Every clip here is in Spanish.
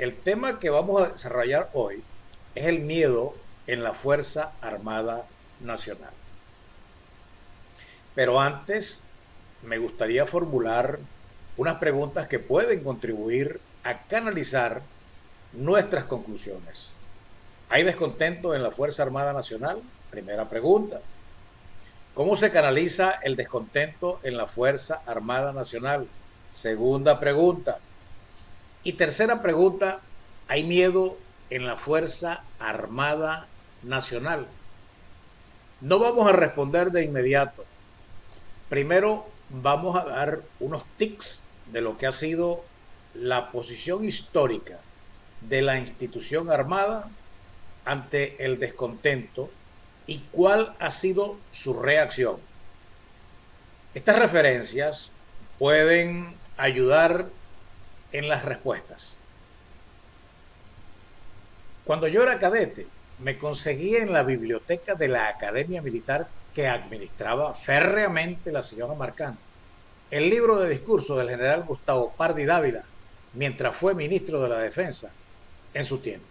El tema que vamos a desarrollar hoy es el miedo en la Fuerza Armada Nacional. Pero antes me gustaría formular unas preguntas que pueden contribuir a canalizar nuestras conclusiones. ¿Hay descontento en la Fuerza Armada Nacional? Primera pregunta. ¿Cómo se canaliza el descontento en la Fuerza Armada Nacional? Segunda pregunta. Y tercera pregunta, ¿hay miedo en la Fuerza Armada Nacional? No vamos a responder de inmediato. Primero vamos a dar unos tics de lo que ha sido la posición histórica de la institución armada ante el descontento y cuál ha sido su reacción. Estas referencias pueden ayudar en las respuestas. Cuando yo era cadete, me conseguí en la biblioteca de la Academia Militar que administraba férreamente la señora Marcán el libro de discurso del general Gustavo Pardi Dávila mientras fue ministro de la Defensa en su tiempo.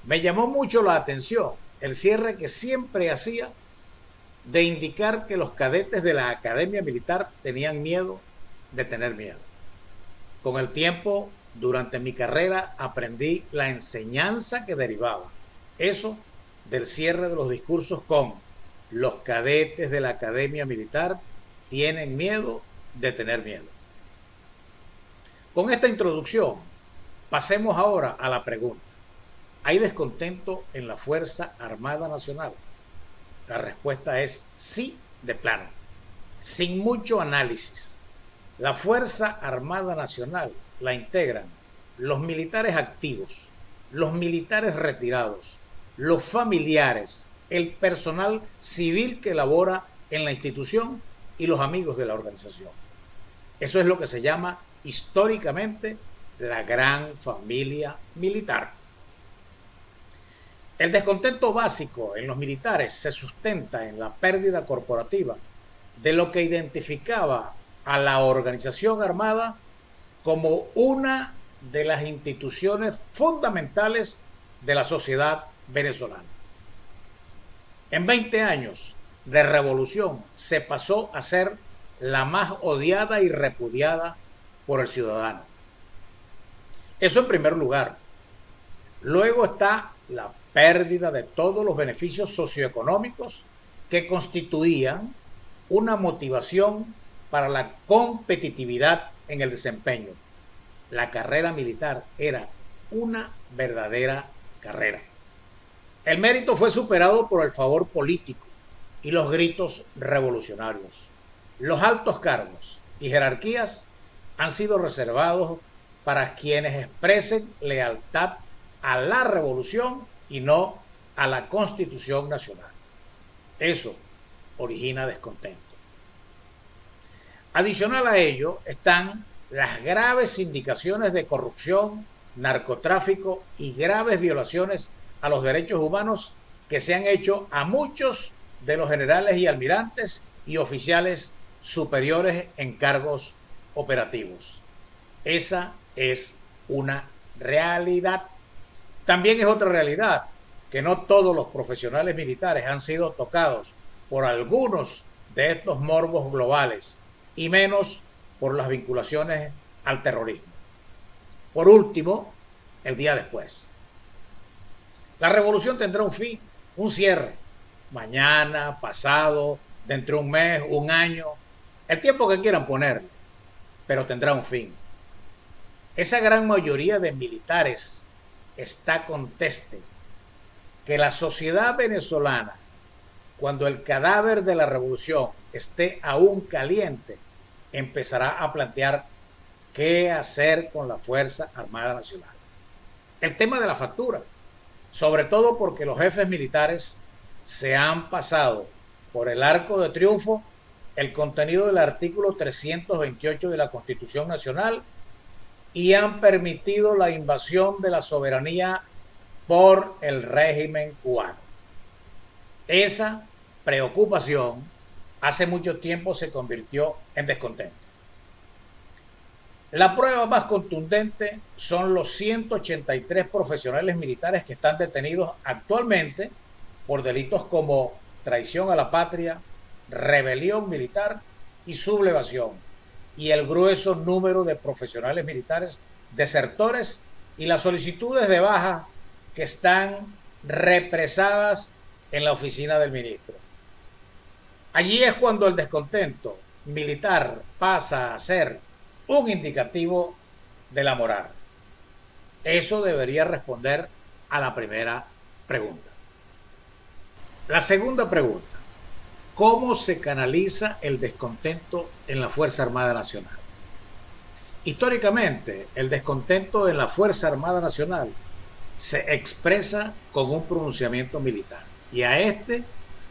Me llamó mucho la atención el cierre que siempre hacía de indicar que los cadetes de la Academia Militar tenían miedo de tener miedo. Con el tiempo, durante mi carrera, aprendí la enseñanza que derivaba eso del cierre de los discursos con los cadetes de la Academia Militar tienen miedo de tener miedo. Con esta introducción, pasemos ahora a la pregunta. ¿Hay descontento en la Fuerza Armada Nacional? La respuesta es sí, de plano, sin mucho análisis. La Fuerza Armada Nacional la integran los militares activos, los militares retirados, los familiares, el personal civil que labora en la institución y los amigos de la organización. Eso es lo que se llama históricamente la gran familia militar. El descontento básico en los militares se sustenta en la pérdida corporativa de lo que identificaba a la organización armada como una de las instituciones fundamentales de la sociedad venezolana. En 20 años de revolución se pasó a ser la más odiada y repudiada por el ciudadano. Eso en primer lugar. Luego está la pérdida de todos los beneficios socioeconómicos que constituían una motivación para la competitividad en el desempeño. La carrera militar era una verdadera carrera. El mérito fue superado por el favor político y los gritos revolucionarios. Los altos cargos y jerarquías han sido reservados para quienes expresen lealtad a la revolución y no a la Constitución Nacional. Eso origina descontento. Adicional a ello están las graves indicaciones de corrupción, narcotráfico y graves violaciones a los derechos humanos que se han hecho a muchos de los generales y almirantes y oficiales superiores en cargos operativos. Esa es una realidad. También es otra realidad que no todos los profesionales militares han sido tocados por algunos de estos morbos globales y menos por las vinculaciones al terrorismo. Por último, el día después. La revolución tendrá un fin, un cierre. Mañana, pasado, dentro de un mes, un año, el tiempo que quieran ponerle, pero tendrá un fin. Esa gran mayoría de militares está conteste que la sociedad venezolana, cuando el cadáver de la revolución esté aún caliente, empezará a plantear qué hacer con la Fuerza Armada Nacional. El tema de la factura, sobre todo porque los jefes militares se han pasado por el arco de triunfo el contenido del artículo 328 de la Constitución Nacional y han permitido la invasión de la soberanía por el régimen cubano. Esa preocupación hace mucho tiempo se convirtió en descontento. La prueba más contundente son los 183 profesionales militares que están detenidos actualmente por delitos como traición a la patria, rebelión militar y sublevación, y el grueso número de profesionales militares desertores y las solicitudes de baja que están represadas en la oficina del ministro. Allí es cuando el descontento militar pasa a ser un indicativo de la moral. Eso debería responder a la primera pregunta. La segunda pregunta: ¿cómo se canaliza el descontento en la Fuerza Armada Nacional? Históricamente, el descontento en la Fuerza Armada Nacional se expresa con un pronunciamiento militar, y a este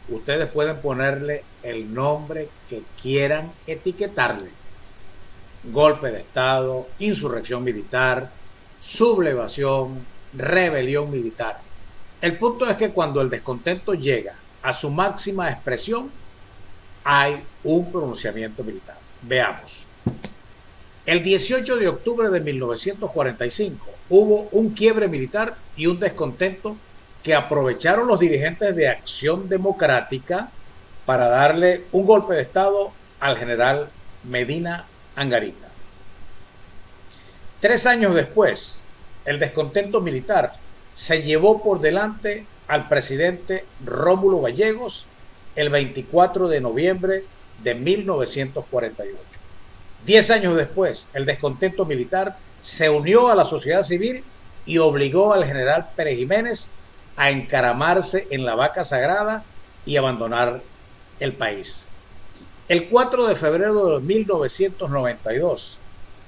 ustedes pueden ponerle el nombre que quieran etiquetarle: golpe de Estado, insurrección militar, sublevación, rebelión militar. El punto es que cuando el descontento llega a su máxima expresión, hay un pronunciamiento militar. Veamos. El 18 de octubre de 1945 hubo un quiebre militar y un descontento que aprovecharon los dirigentes de Acción Democrática para darle un golpe de Estado al general Medina Angarita. 3 años después, el descontento militar se llevó por delante al presidente Rómulo Gallegos el 24 de noviembre de 1948. 10 años después, el descontento militar se unió a la sociedad civil y obligó al general Pérez Jiménez a encaramarse en la vaca sagrada y abandonar el país. El 4 de febrero de 1992,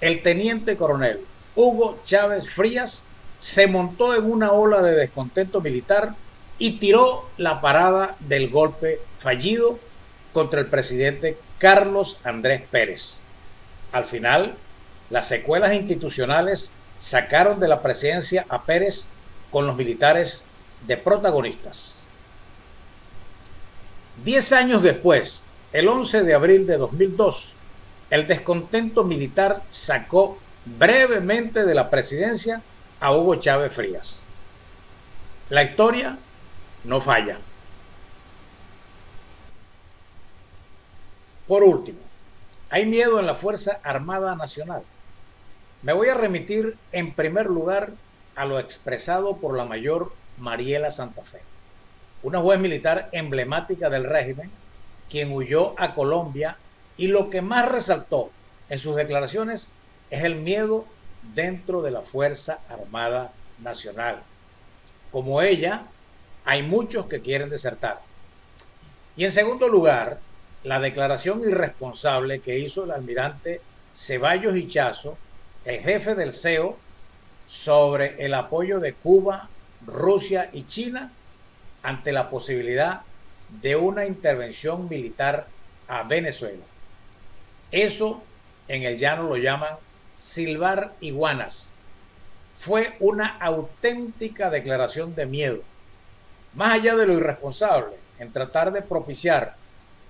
el teniente coronel Hugo Chávez Frías se montó en una ola de descontento militar y tiró la parada del golpe fallido contra el presidente Carlos Andrés Pérez. Al final, las secuelas institucionales sacaron de la presidencia a Pérez con los militares de protagonistas. 10 años después, el 11 de abril de 2002, el descontento militar sacó brevemente de la presidencia a Hugo Chávez Frías. La historia no falla. Por último, hay miedo en la Fuerza Armada Nacional. Me voy a remitir en primer lugar a lo expresado por la mayor Mariela Santa Fe, una juez militar emblemática del régimen, quien huyó a Colombia, y lo que más resaltó en sus declaraciones es el miedo dentro de la Fuerza Armada Nacional. Como ella, hay muchos que quieren desertar. Y en segundo lugar, la declaración irresponsable que hizo el almirante Ceballos Hichazo, el jefe del CEO, sobre el apoyo de Cuba, Rusia y China ante la posibilidad de una intervención militar a Venezuela. Eso en el llano lo llaman silbar iguanas. Fue una auténtica declaración de miedo. Más allá de lo irresponsable en tratar de propiciar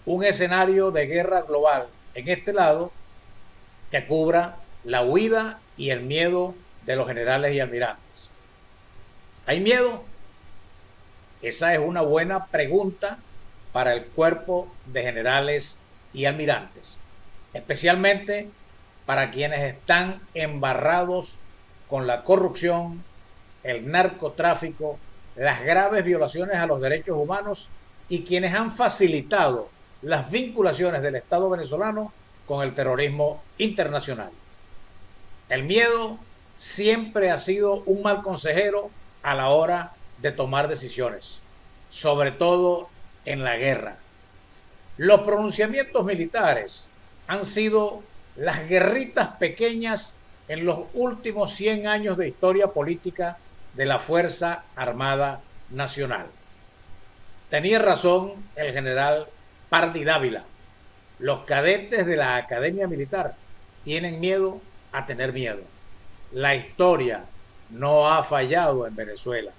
un escenario de guerra global en este lado que cubra la huida y el miedo de los generales y almirantes. ¿Hay miedo? Esa es una buena pregunta para el cuerpo de generales y almirantes, especialmente para quienes están embarrados con la corrupción, el narcotráfico, las graves violaciones a los derechos humanos y quienes han facilitado las vinculaciones del Estado venezolano con el terrorismo internacional. El miedo siempre ha sido un mal consejero a la hora de tomar decisiones, sobre todo en la guerra. Los pronunciamientos militares han sido las guerritas pequeñas en los últimos 100 años de historia política de la Fuerza Armada Nacional. Tenía razón el general Pardi Dávila. Los cadetes de la Academia Militar tienen miedo a tener miedo. La historia no ha fallado en Venezuela.